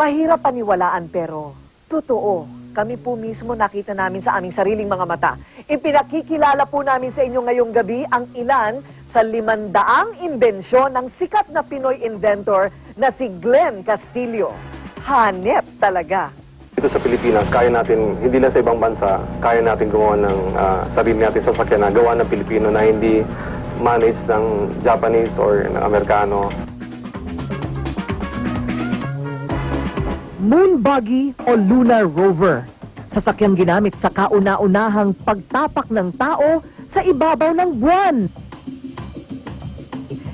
Mahirap paniwalaan pero totoo. Kami po mismo nakita namin sa aming sariling mga mata. Ipinakikilala po namin sa inyo ngayong gabi ang ilan sa 500 imbensyon ng sikat na Pinoy inventor na si Glenn Castillo. Hanep talaga. Dito sa Pilipinas, kaya natin, hindi lang sa ibang bansa, kaya natin gumawa ng sarili natin sasakyan na gawa ng Pilipino na hindi managed ng Japanese or ng Amerikano. Moon buggy o lunar rover. Sasakyang ginamit sa kauna-unahang pagtapak ng tao sa ibabaw ng buwan.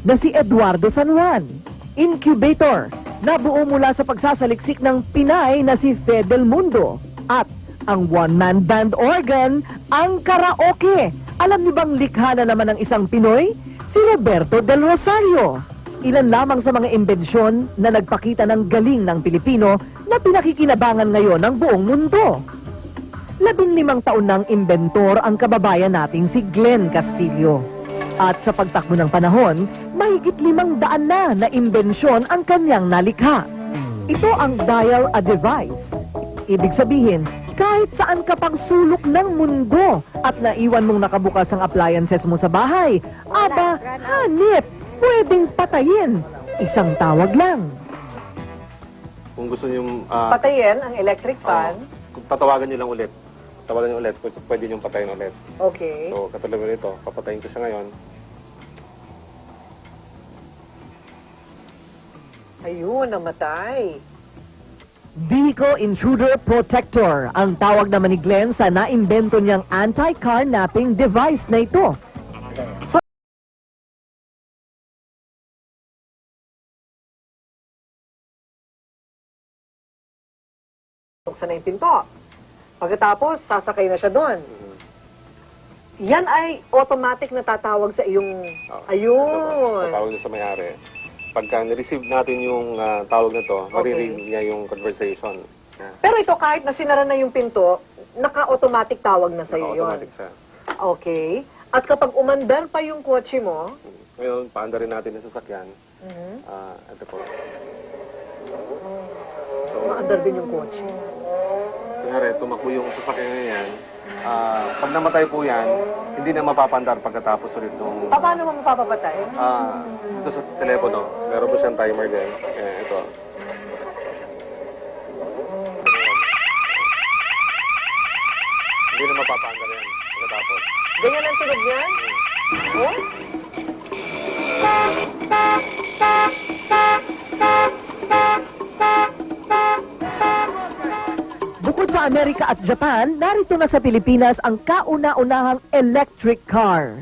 Na si Eduardo San Juan, incubator, nabuo mula sa pagsasaliksik ng Pinay na si Fidel Mundo. At ang one-man band organ, ang karaoke. Alam niyo bang likha na naman ng isang Pinoy? Si Roberto del Rosario. Ilan lamang sa mga imbensyon na nagpakita ng galing ng Pilipino na pinakikinabangan ngayon ng buong mundo. 15 taon ng inventor ang kababayan nating si Glenn Castillo. At sa pagtakbo ng panahon, mahigit 500 na imbensyon ang kanyang nalikha. Ito ang dial-a-device. Ibig sabihin, kahit saan ka pang sulok ng mundo at naiwan mong nakabukas ang appliances mo sa bahay, aba, hanip! Pwedeng patayin. Isang tawag lang. Kung gusto nyo... Patayin ang electric fan? Kung tatawagan nyo lang ulit. Tawagan nyo ulit, pwede nyo patayin ulit. Okay. So, katulad nito, papatayin ko siya ngayon. Ayun, namatay. Vehicle Intruder Protector ang tawag naman ni Glenn sa naimbento niyang anti-carnapping device na ito. Sa na yung pinto. Pagkatapos, sasakay na siya doon. Yan ay automatic na tatawag sa iyong... Ayun. Tatawag nyo sa may-ari. Pagka ni-receive natin yung tawag na to, maririnig niya yung conversation. Pero ito, kahit na sinara na yung pinto, naka-automatic tawag na sa iyo yun. Naka-automatic siya. Okay. At kapag umandar pa yung kotse mo... Ngayon, paandarin natin yung sasakyan. Ito po. Maandar din yung kotse. Kunyari, tumakbo yung sasakyan na yan. Pag namatay po yan, hindi na mapapandar pagkatapos ulit nung... Paano mo mapapapatay? Ito sa telepono, meron po siyang timer din. Ito. Hindi na mapapandar yan pagkatapos. Ganyan ang tunog niyan? Oh? Bukod sa Amerika at Japan, narito na sa Pilipinas ang kauna-unahang electric car.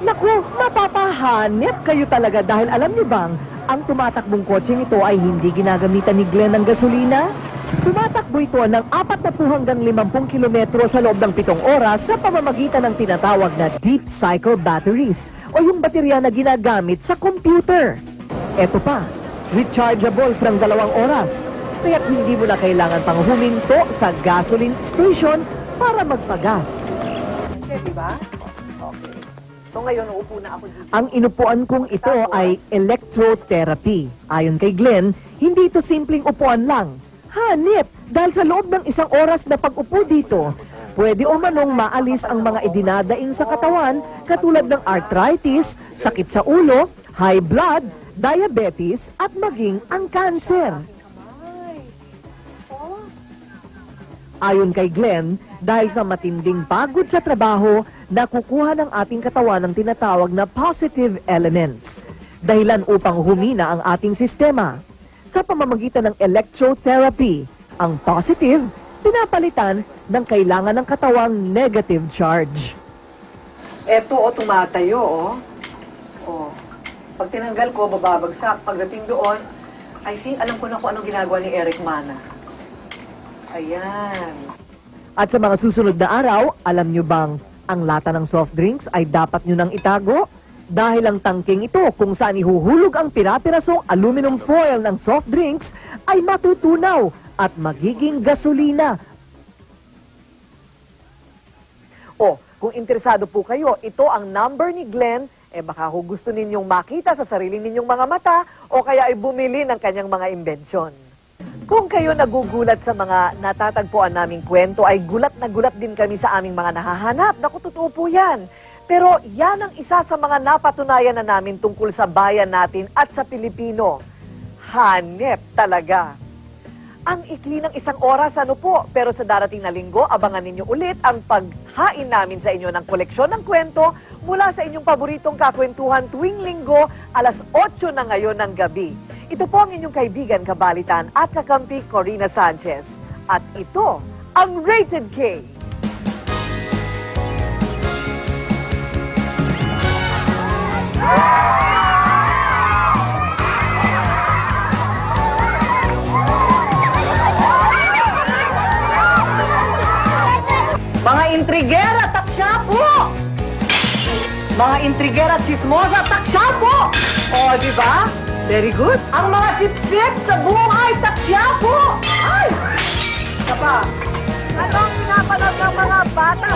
Naku, mapapahanip kayo talaga dahil alam niyo bang, ang tumatakbong kotseng ito ay hindi ginagamitan ni Glenn ng gasolina? Tumatakbo ito ng 40 hanggang 50 kilometro sa loob ng 7 oras sa pamamagitan ng tinatawag na deep cycle batteries o yung baterya na ginagamit sa computer. Eto pa, rechargeable ng 2 oras. Kaya't hindi mo na kailangan pang huminto sa gasoline station para magpagas. Okay, diba? Okay. So ngayon, uupo na ako dito. Ang inupuan kong ito ay electrotherapy. Ayon kay Glenn, hindi ito simpleng upuan lang. Hanip! Dahil sa loob ng 1 oras na pag-upo dito, pwede o manong maalis ang mga idinadaing sa katawan katulad ng arthritis, sakit sa ulo, high blood, diabetes, at maging ang cancer. Ayon kay Glenn, dahil sa matinding pagod sa trabaho, nakukuha ng ating katawan ng tinatawag na positive elements. Dahilan upang humina ang ating sistema. Sa pamamagitan ng electrotherapy, ang positive, pinapalitan ng kailangan ng katawang negative charge. Eto o tumatayo o. Pag tinanggal ko, bababagsak. Pagdating doon, I think alam ko na kung anong ginagawa ni Eric Mana. Ayan. At sa mga susunod na araw, alam nyo bang ang lata ng soft drinks ay dapat nyo nang itago? Dahil ang tangking ito kung saan ihuhulog ang pira-pirasong aluminum foil ng soft drinks ay matutunaw at magiging gasolina. O, kung interesado po kayo, ito ang number ni Glenn, baka ho gusto ninyong makita sa sarili ninyong mga mata o kaya ay bumili ng kanyang mga imbensyon. Kung kayo nagugulat sa mga natatagpuan naming kwento, ay gulat na gulat din kami sa aming mga nahahanap. Naku, totoo po yan. Pero yan ang isa sa mga napatunayan na namin tungkol sa bayan natin at sa Pilipino. Hanep talaga. Ang ikli ng isang oras, ano po? Pero sa darating na linggo, abangan ninyo ulit ang paghain namin sa inyo ng koleksyon ng kwento mula sa inyong paboritong kakwentuhan tuwing linggo, alas 8 na ngayon ng gabi. Ito po ang inyong kaibigan, kabalitan at kakampi Corina Sanchez. At ito ang Rated K. Mga intrigera, taksya po! Mga intrigera, chismosa, taksya po! O, di ba? Very good. Ang mga sip-sip sa buhay, taksya po! Ay! Isa pa. Anong pinapanood ng mga bata